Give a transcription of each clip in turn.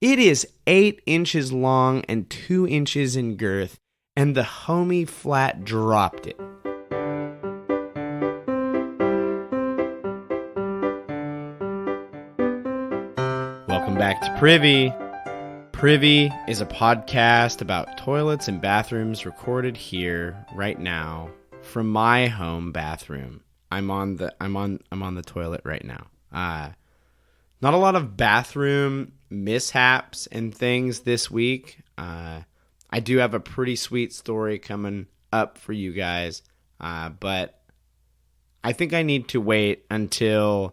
It is 8 inches long and 2 inches in girth, and the homie flat dropped it. Welcome back to Privy. Privy is a podcast about toilets and bathrooms recorded here right now from my home bathroom. I'm on the toilet right now. Not a lot of bathroom mishaps and things this week. I do have a pretty sweet story coming up for you guys, but I think I need to wait until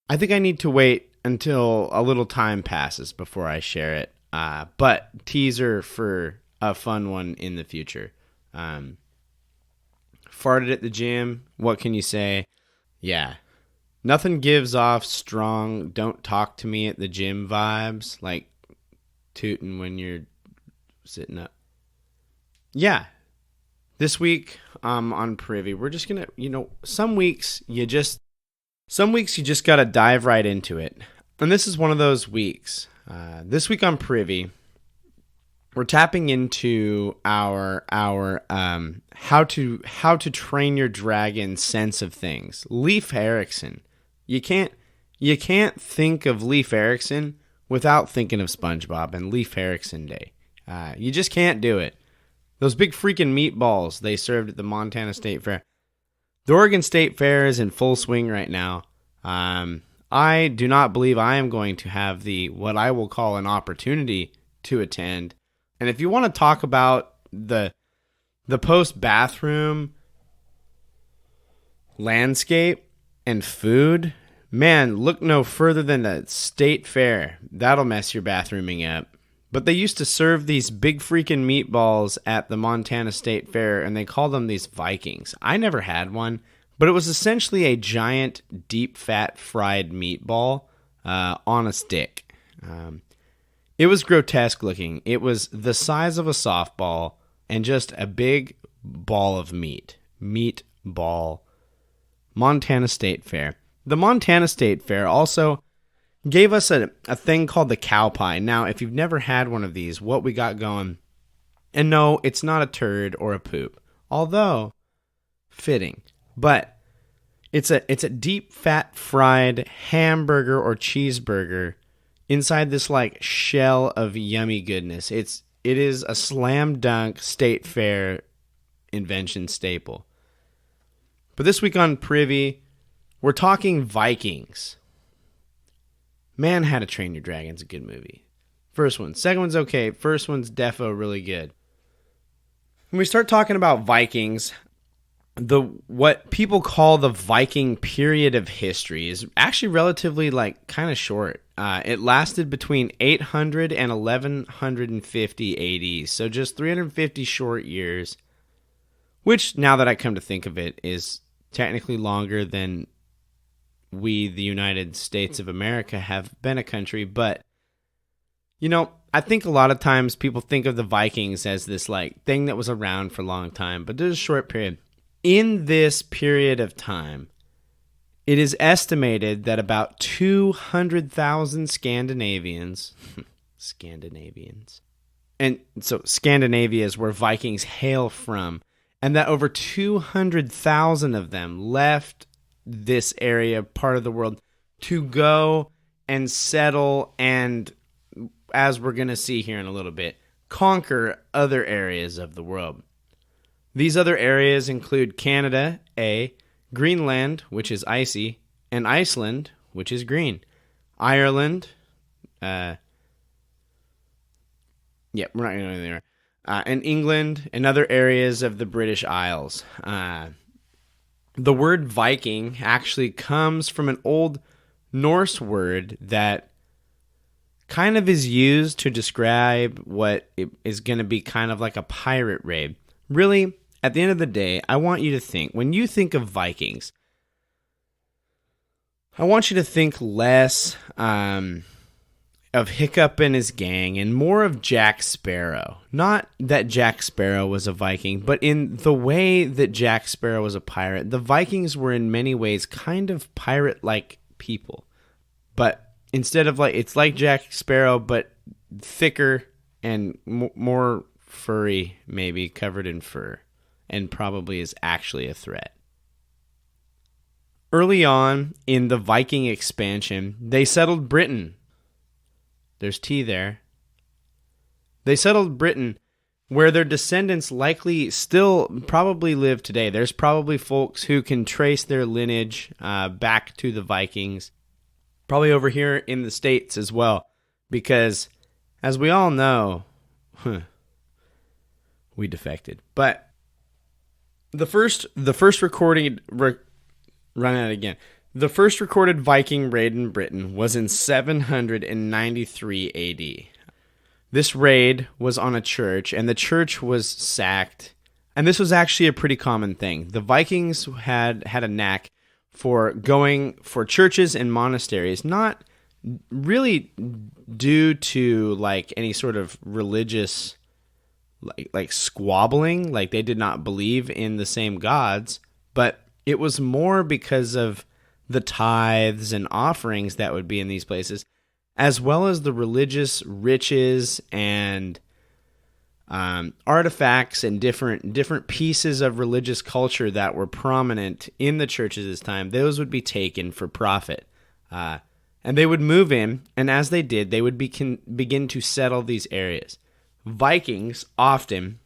a little time passes before I share it. But teaser for a fun one in the future. Farted at the gym. What can you say? Yeah. Nothing gives off strong don't talk to me at the gym vibes, like tooting when you're sitting up. Yeah. This week on Privy, we're just going to, some weeks you just got to dive right into it. And this is one of those weeks. This week on Privy, we're tapping into our how to train your dragon sense of things. Leif Erikson. You can't think of Leif Erikson without thinking of SpongeBob and Leif Erikson Day. You just can't do it. Those big freaking meatballs they served at the Montana State Fair. The Oregon State Fair is in full swing right now. I do not believe I am going to have what I will call an opportunity to attend. And if you want to talk about the post-bathroom landscape and food, man, look no further than the State Fair. That'll mess your bathrooming up. But they used to serve these big freaking meatballs at the Montana State Fair, and they called them these Vikings. I never had one, but it was essentially a giant, deep-fat fried meatball on a stick. It was grotesque looking. It was the size of a softball and just a big ball of meat. Meatball. Montana State Fair. The Montana State Fair also gave us a thing called the cow pie. Now, if you've never had one of these, what we got going, and no, it's not a turd or a poop, although fitting, but it's a deep fat fried hamburger or cheeseburger inside this like shell of yummy goodness. It is a slam dunk State Fair invention staple. But this week on Privy, we're talking Vikings. Man, How to Train Your Dragon's a good movie. First one. Second one's okay. First one's defo really good. When we start talking about Vikings, what people call the Viking period of history is actually relatively kind of short. It lasted between 800 and 1150 AD, so just 350 short years, which, now that I come to think of it, is technically longer than we, the United States of America, have been a country. But, I think a lot of times people think of the Vikings as this thing that was around for a long time, but there's a short period. In this period of time, it is estimated that about 200,000 Scandinavians, and so Scandinavia is where Vikings hail from, and that over 200,000 of them left this area, part of the world, to go and settle and, as we're going to see here in a little bit, conquer other areas of the world. These other areas include Canada, Greenland, which is icy, and Iceland, which is green. Ireland, we're not going to go there. And England and other areas of the British Isles. The word Viking actually comes from an old Norse word that kind of is used to describe what is going to be kind of like a pirate raid. Really, at the end of the day, I want you to think, when you think of Vikings, I want you to think less of Hiccup and his gang and more of Jack Sparrow. Not that Jack Sparrow was a Viking, but in the way that Jack Sparrow was a pirate, the Vikings were in many ways kind of pirate-like people. But instead of it's like Jack Sparrow, but thicker and more furry, maybe covered in fur, and probably is actually a threat. Early on in the Viking expansion, they settled Britain. There's T there. They settled Britain, where their descendants likely still probably live today. There's probably folks who can trace their lineage back to the Vikings, probably over here in the States as well, because as we all know, we defected. But the first recorded The first recorded Viking raid in Britain was in 793 AD. This raid was on a church, and the church was sacked. And this was actually a pretty common thing. The Vikings had a knack for going for churches and monasteries, not really due to any sort of religious like squabbling, like they did not believe in the same gods, but it was more because of the tithes and offerings that would be in these places, as well as the religious riches and artifacts and different pieces of religious culture that were prominent in the churches this time. Those would be taken for profit. And they would move in, and as they did, they would begin to settle these areas. Vikings often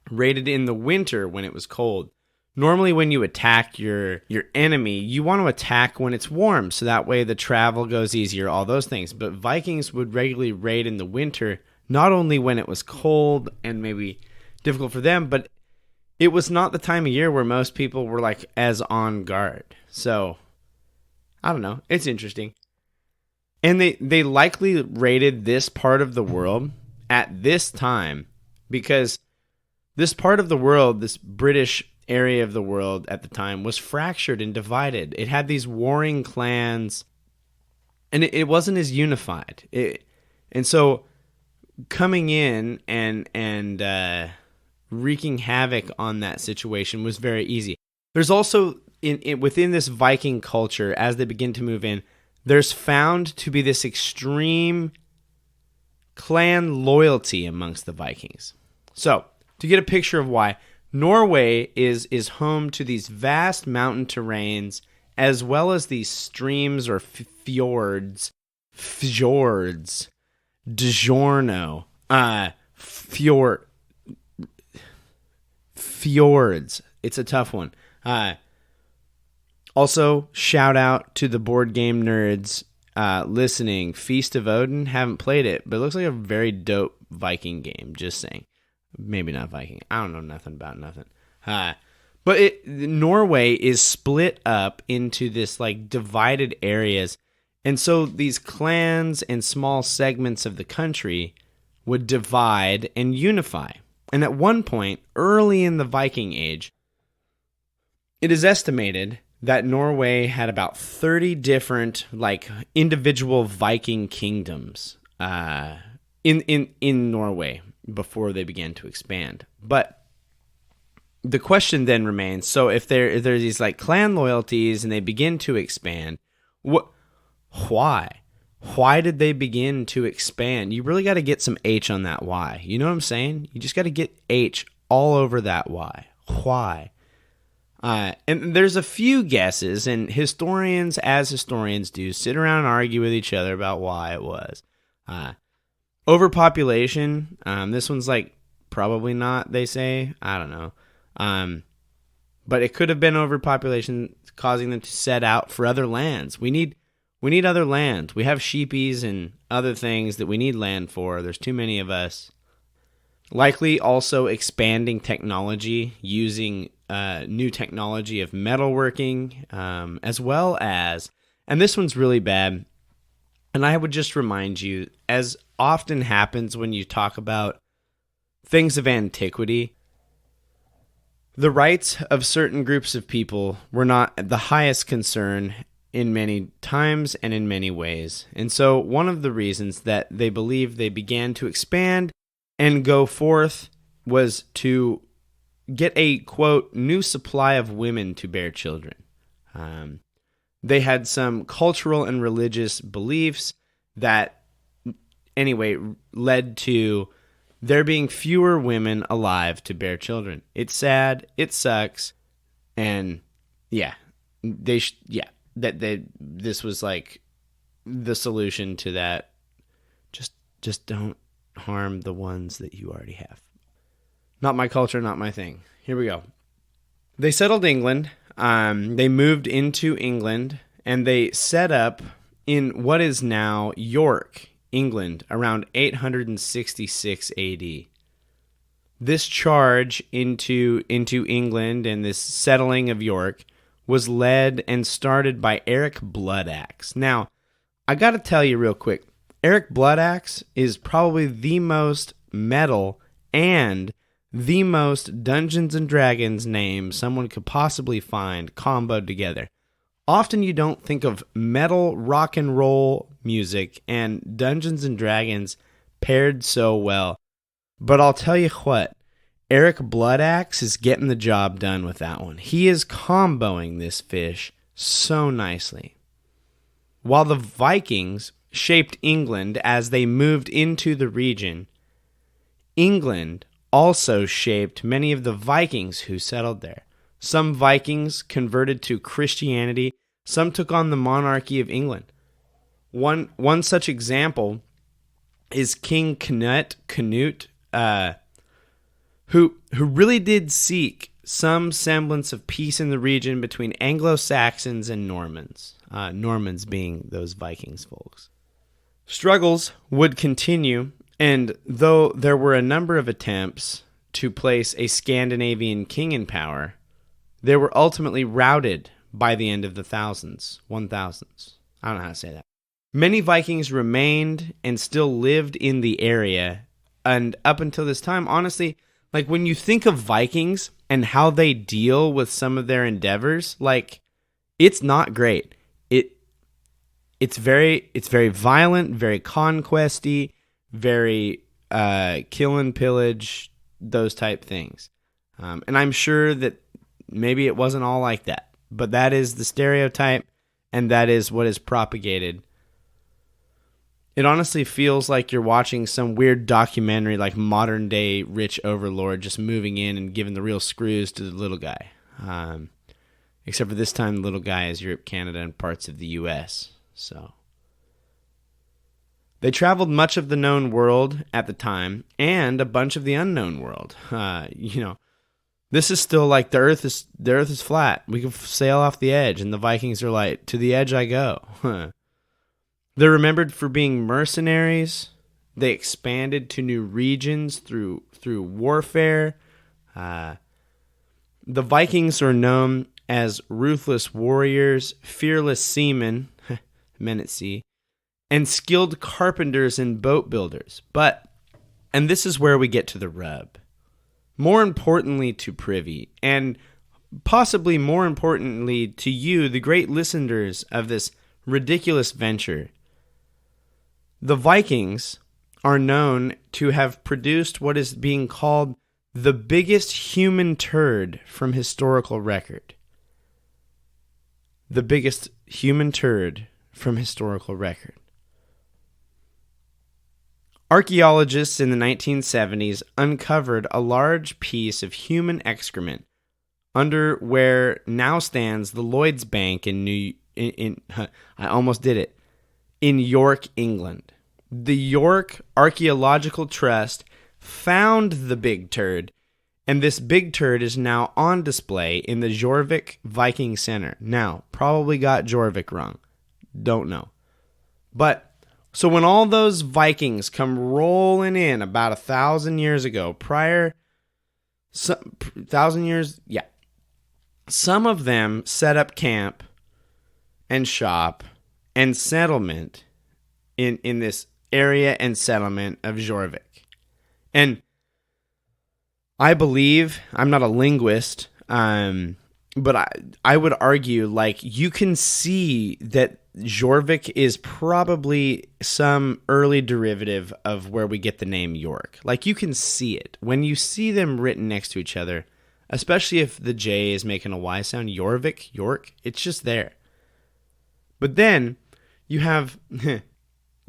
raided in the winter when it was cold. Normally when you attack your enemy, you want to attack when it's warm, so that way the travel goes easier, all those things. But Vikings would regularly raid in the winter, not only when it was cold and maybe difficult for them, but it was not the time of year where most people were as on guard. So, I don't know. It's interesting. And they likely raided this part of the world at this time because this part of the world, this British area of the world at the time, was fractured and divided. It had these warring clans, and it wasn't as unified. And so coming in and wreaking havoc on that situation was very easy. There's also, within this Viking culture, as they begin to move in, there's found to be this extreme clan loyalty amongst the Vikings. So, to get a picture of why, Norway is home to these vast mountain terrains, as well as these streams or fjords, DiGiorno, fjords. It's a tough one. Also, shout out to the board game nerds listening. Feast of Odin, haven't played it, but it looks like a very dope Viking game, just saying. Maybe not Viking. I don't know nothing about nothing. But Norway is split up into this divided areas. And so these clans and small segments of the country would divide and unify. And at one point, early in the Viking Age, it is estimated that Norway had about 30 different individual Viking kingdoms in Norway before they began to expand. But the question then remains, so if there's these clan loyalties and they begin to expand, why? Why did they begin to expand? You really got to get some H on that why. You know what I'm saying? You just got to get H all over that why. Why? And there's a few guesses, and historians, as historians do, sit around and argue with each other about why it was. Overpopulation, this one's probably not, they say. I don't know. But it could have been overpopulation causing them to set out for other lands. We need other lands. We have sheepies and other things that we need land for. There's too many of us. Likely also expanding technology, using new technology of metalworking, as well as, and this one's really bad, and I would just remind you, as often happens when you talk about things of antiquity, the rights of certain groups of people were not the highest concern in many times and in many ways. And so one of the reasons that they believed they began to expand and go forth was to get a, quote, new supply of women to bear children. They had some cultural and religious beliefs that, anyway, led to there being fewer women alive to bear children. It's sad. It sucks. And yeah, this was like the solution to that. Just don't harm the ones that you already have. Not my culture, not my thing. Here we go. They settled England. They moved into England, and they set up in what is now York, England, around 866 AD. This charge into England and this settling of York was led and started by Eric Bloodaxe. Now, I got to tell you real quick, Eric Bloodaxe is probably the most metal and the most Dungeons and Dragons name someone could possibly find comboed together. Often you don't think of metal rock and roll music and Dungeons and Dragons paired so well. But I'll tell you what, Eric Bloodaxe is getting the job done with that one. He is comboing this fish so nicely. While the Vikings shaped England as they moved into the region, England also shaped many of the Vikings who settled there. Some Vikings converted to Christianity. Some took on the monarchy of England. One such example is King Canute, who really did seek some semblance of peace in the region between Anglo-Saxons and Normans. Normans being those Vikings folks. Struggles would continue, and though there were a number of attempts to place a Scandinavian king in power, they were ultimately routed by the end of the 1000s. I don't know how to say that. Many Vikings remained and still lived in the area, and up until this time, honestly, like when you think of Vikings and how they deal with some of their endeavors, like it's not great. It's very violent, very conquesty, very kill and pillage, those type things. And I'm sure that maybe it wasn't all like that, but that is the stereotype, and that is what is propagated. It honestly feels like you're watching some weird documentary, like modern day rich overlord just moving in and giving the real screws to the little guy. Except for this time, the little guy is Europe, Canada, and parts of the U.S. So they traveled much of the known world at the time and a bunch of the unknown world. This is still like the Earth is flat. We can sail off the edge, and the Vikings are like, to the edge I go. They're remembered for being mercenaries. They expanded to new regions through warfare. The Vikings are known as ruthless warriors, fearless seamen, men at sea, and skilled carpenters and boat builders. And this is where we get to the rub. More importantly to Privy, and possibly more importantly to you, the great listeners of this ridiculous venture, the Vikings are known to have produced what is being called the biggest human turd from historical record. The biggest human turd from historical record. Archaeologists in the 1970s uncovered a large piece of human excrement under where now stands the Lloyd's Bank in York, England. The York Archaeological Trust found the big turd, and this big turd is now on display in the Jorvik Viking Center. Now, probably got Jorvik wrong. Don't know. But so when all those Vikings come rolling in about 1,000 years ago, some of them set up camp and shop and settlement in this area and settlement of Jorvik. And I believe, I'm not a linguist, but I would argue, like, you can see that Jorvik is probably some early derivative of where we get the name York. Like, you can see it. When you see them written next to each other, especially if the J is making a Y sound, York, it's just there. But then you have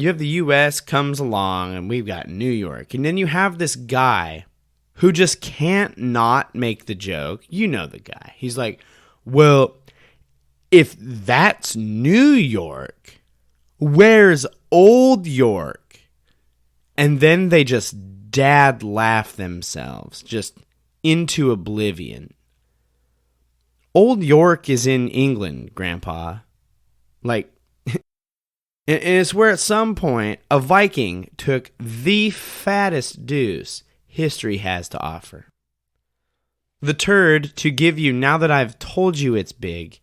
you have the U.S. comes along, and we've got New York. And then you have this guy who just can't not make the joke. You know the guy. He's like, well, if that's New York, where's Old York? And then they just dad laugh themselves just into oblivion. Old York is in England, Grandpa. Like, and it's where at some point a Viking took the fattest deuce history has to offer. The turd, to give you, now that I've told you it's big,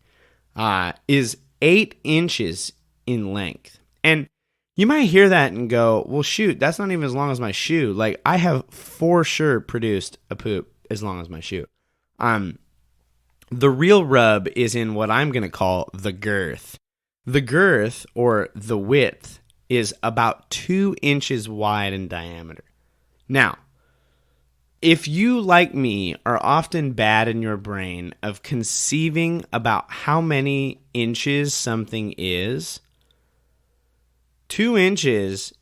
is 8 inches in length. And you might hear that and go, well, shoot, that's not even as long as my shoe. Like, I have for sure produced a poop as long as my shoe. The real rub is in what I'm going to call the girth. The girth, or the width, is about 2 inches wide in diameter. Now, if you, like me, are often bad in your brain of conceiving about how many inches something is, 2 inches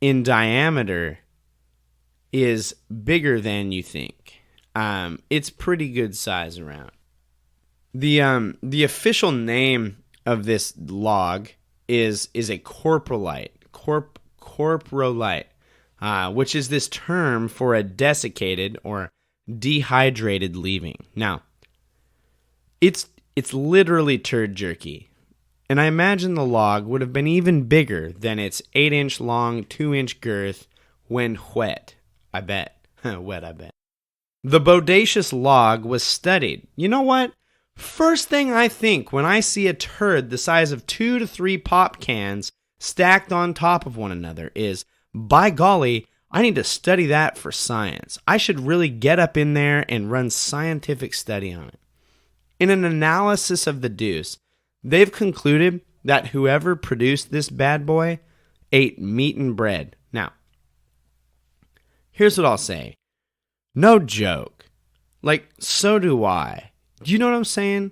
in diameter is bigger than you think. It's pretty good size around. The official name of this log is a coprolite, which is this term for a desiccated or dehydrated leaving. Now, it's literally turd jerky. And I imagine the log would have been even bigger than its 8-inch long, 2-inch girth when wet. I bet. Wet, I bet. The bodacious log was studied. You know what? First thing I think when I see a turd the size of 2 to 3 pop cans stacked on top of one another is, by golly, I need to study that for science. I should really get up in there and run scientific study on it. In an analysis of the deuce, they've concluded that whoever produced this bad boy ate meat and bread. Now, here's what I'll say. No joke. Like, so do I. Do you know what I'm saying?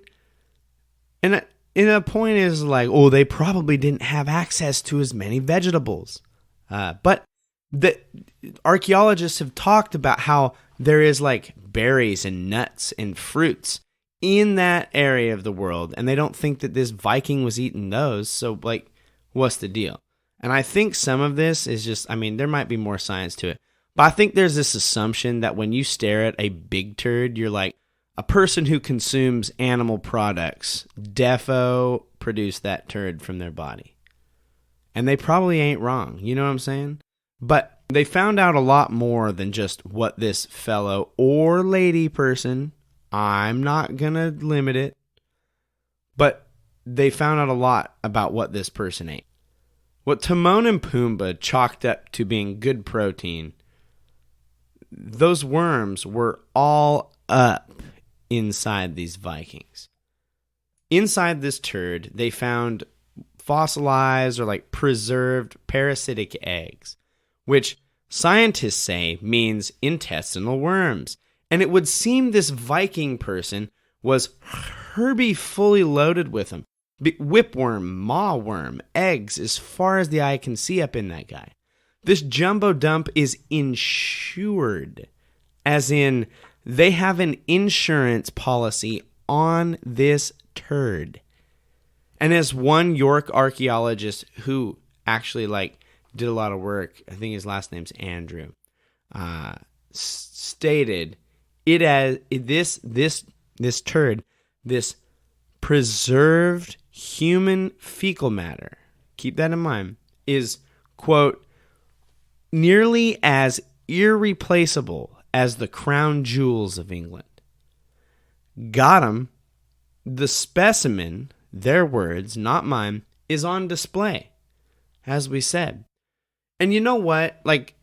And the point is like, oh, they probably didn't have access to as many vegetables. But the archaeologists have talked about how there is like berries and nuts and fruits in that area of the world, and they don't think that this Viking was eating those. So, like, what's the deal? And I think some of this is just, I mean, there might be more science to it. But I think there's this assumption that when you stare at a big turd, you're like, a person who consumes animal products defo produced that turd from their body. And they probably ain't wrong, you know what I'm saying? But they found out a lot more than just what this fellow or lady person, I'm not going to limit it, but they found out a lot about what this person ate. What Timon and Pumbaa chalked up to being good protein, those worms were all up inside these Vikings. Inside this turd, they found fossilized or like preserved parasitic eggs, which scientists say means intestinal worms. And it would seem this Viking person was Herbie fully loaded with them. Whipworm, mawworm, eggs as far as the eye can see up in that guy. This jumbo dump is insured, as in they have an insurance policy on this turd. And as one York archaeologist who actually like did a lot of work, I think his last name's Andrew, stated, it as this turd, this preserved human fecal matter, keep that in mind, is, quote, nearly as irreplaceable as the crown jewels of England. Got 'em. The specimen, their words, not mine, is on display, as we said. And you know what? Like,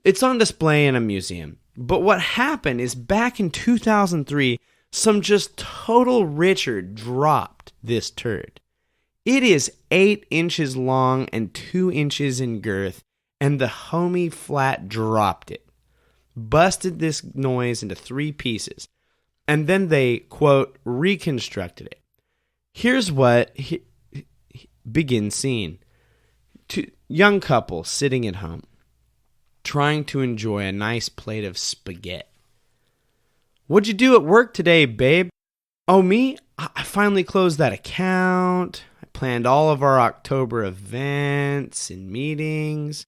it's on display in a museum. But what happened is back in 2003, some just total Richard dropped this turd. It is 8 inches long and 2 inches in girth, and the homie flat dropped it. Busted this noise into 3 pieces. And then they, quote, reconstructed it. Here's what begins scene. young couple sitting at home, trying to enjoy a nice plate of spaghetti. "What'd you do at work today, babe?" "Oh, me? I finally closed that account. I planned all of our October events and meetings.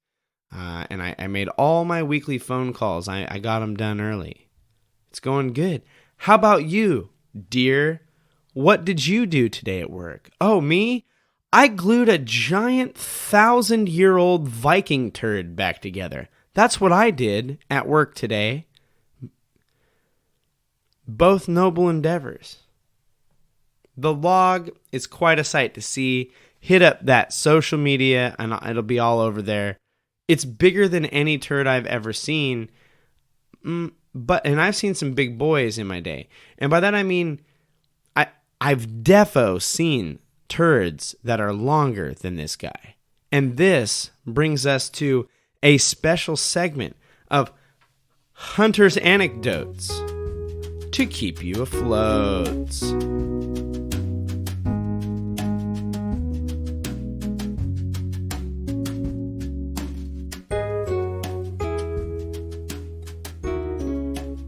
And I made all my weekly phone calls. I got them done early. It's going good. How about you, dear? What did you do today at work?" "Oh, me? I glued a giant 1,000-year-old Viking turd back together. That's what I did at work today." Both noble endeavors. The log is quite a sight to see. Hit up that social media and it'll be all over there. It's bigger than any turd I've ever seen. And I've seen some big boys in my day. And by that I mean I've defo seen turds that are longer than this guy. And this brings us to a special segment of Hunter's Anecdotes to keep you afloat.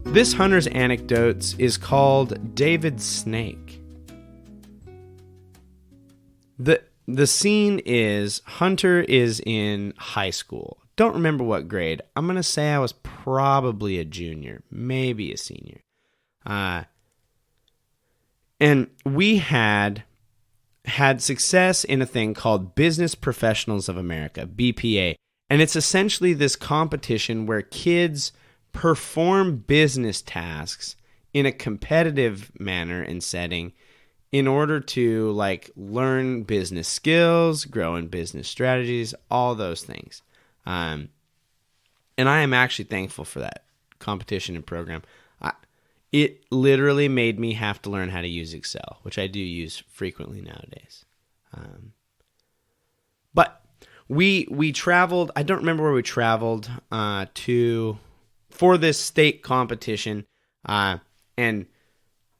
This Hunter's Anecdotes is called David's Snake. The scene is Hunter is in high school. Don't remember what grade. I'm going to say I was probably a junior, maybe a senior. And we had success in a thing called Business Professionals of America, BPA. And it's essentially this competition where kids perform business tasks in a competitive manner and setting in order to learn business skills, grow in business strategies, all those things. And I am actually thankful for that competition and program. It literally made me have to learn how to use Excel, which I do use frequently nowadays. But we traveled. I don't remember where we traveled for this state competition, and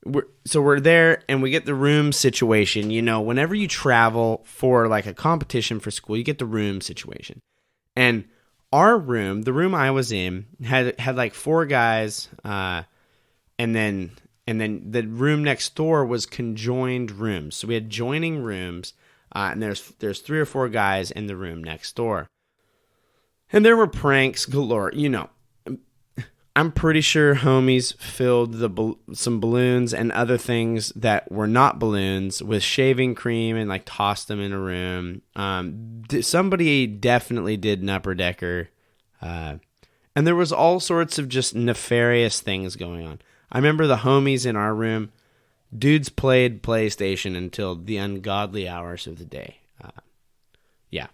we're there, and we get the room situation. You know, whenever you travel for a competition for school, you get the room situation. And our room, the room I was in, had 4 guys, and then the room next door was conjoined rooms. So we had joining rooms, and there's 3 or 4 guys in the room next door. And there were pranks galore, you know. I'm pretty sure homies filled some balloons and other things that were not balloons with shaving cream and tossed them in a room. Somebody definitely did an upper decker. And there was all sorts of just nefarious things going on. I remember the homies in our room, dudes played PlayStation until the ungodly hours of the day. Yeah.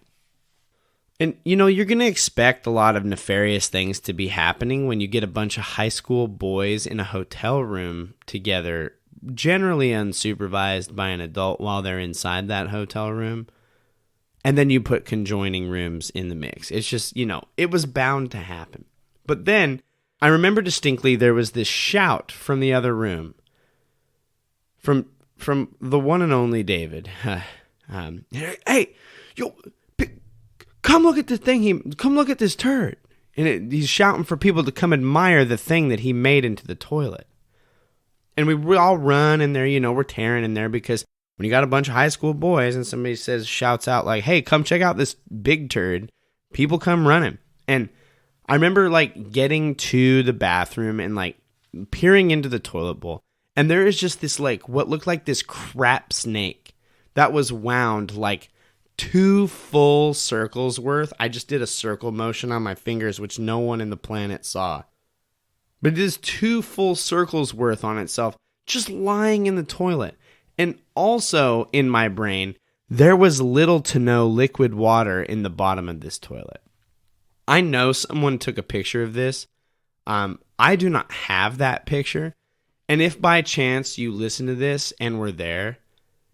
And, you're going to expect a lot of nefarious things to be happening when you get a bunch of high school boys in a hotel room together, generally unsupervised by an adult while they're inside that hotel room. And then you put conjoining rooms in the mix. It's just, it was bound to happen. But then I remember distinctly there was this shout from the other room, from the one and only David. "Hey, yo, come look at the thing. Come look at this turd." And he's shouting for people to come admire the thing that he made into the toilet. And we all run in there, we're tearing in there because when you got a bunch of high school boys and somebody shouts out "Hey, come check out this big turd," people come running. And I remember getting to the bathroom and peering into the toilet bowl. And there is just this what looked like this crap snake that was wound 2 full circles worth. I just did a circle motion on my fingers, which no one in the planet saw. But it is 2 full circles worth on itself, just lying in the toilet. And also in my brain, there was little to no liquid water in the bottom of this toilet. I know someone took a picture of this. I do not have that picture. And if by chance you listen to this and were there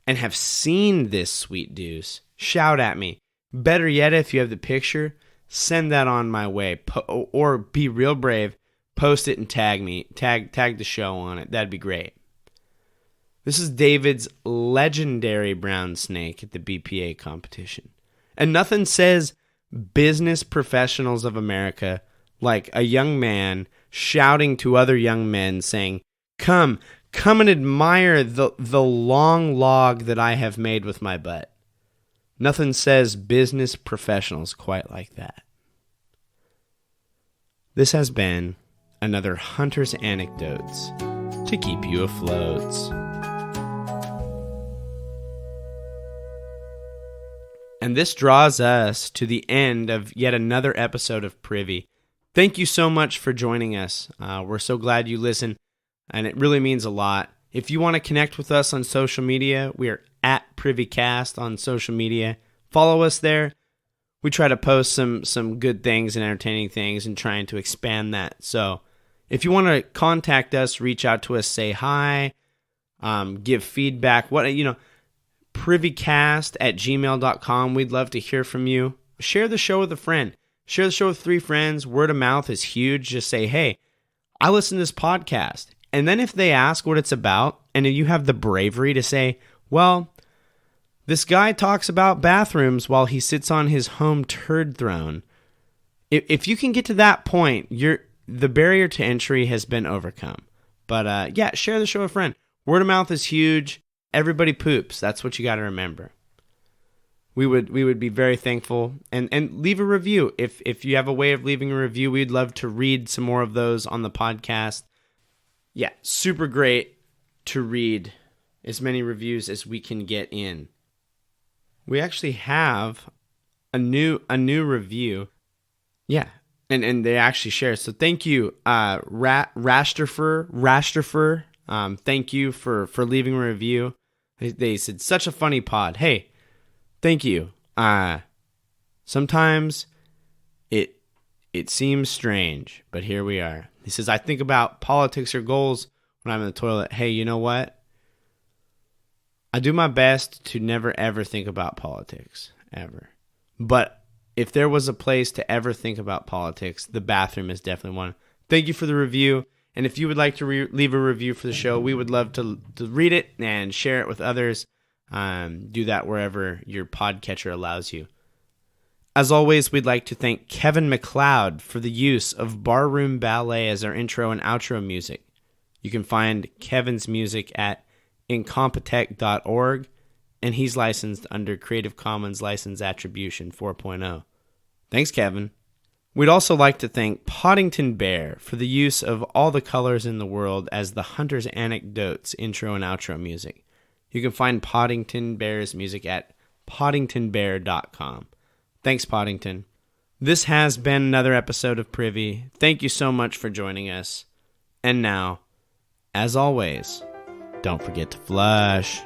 and have seen this sweet deuce, shout at me. Better yet, if you have the picture, send that on my way. Or be real brave, post it and tag me. Tag the show on it. That'd be great. This is David's legendary brown snake at the BPA competition. And nothing says business professionals of America, like a young man shouting to other young men saying, come and admire the long log that I have made with my butt. Nothing says business professionals quite like that. This has been another Hunter's Anecdotes to keep you afloat. And this draws us to the end of yet another episode of Privy. Thank you so much for joining us. We're so glad you listen, and it really means a lot. If you want to connect with us on social media, we are at Privycast on social media. Follow us there. We try to post some good things and entertaining things and trying to expand that. So if you want to contact us, reach out to us, say hi, give feedback, privycast@gmail.com. We'd love to hear from you. Share the show with a friend. Share the show with 3 friends. Word of mouth is huge. Just say, hey, I listen to this podcast. And then if they ask what it's about, and if you have the bravery to say, well, this guy talks about bathrooms while he sits on his home turd throne. If you can get to that point, the barrier to entry has been overcome. But share the show with a friend. Word of mouth is huge. Everybody poops. That's what you got to remember. We would be very thankful. And leave a review. If you have a way of leaving a review, we'd love to read some more of those on the podcast. Yeah, super great to read as many reviews as we can get in. We actually have a new review. Yeah, and they actually share. So thank you, Rasterfer. Thank you for leaving a review. They said, such a funny pod. Hey, thank you. Sometimes it seems strange, but here we are. He says, I think about politics or goals when I'm in the toilet. Hey, you know what? I do my best to never, ever think about politics, ever. But if there was a place to ever think about politics, the bathroom is definitely one. Thank you for the review. And if you would like to leave a review for the show, we would love to read it and share it with others. Do that wherever your podcatcher allows you. As always, we'd like to thank Kevin MacLeod for the use of Barroom Ballet as our intro and outro music. You can find Kevin's music at incompetech.org, and he's licensed under Creative Commons License Attribution 4.0. Thanks, Kevin. We'd also like to thank Podington Bear for the use of All the Colors in the World as the Hunter's Anecdotes intro and outro music. You can find Podington Bear's music at poddingtonbear.com. Thanks, Podington. This has been another episode of Privy. Thank you so much for joining us. And now, as always, don't forget to flush.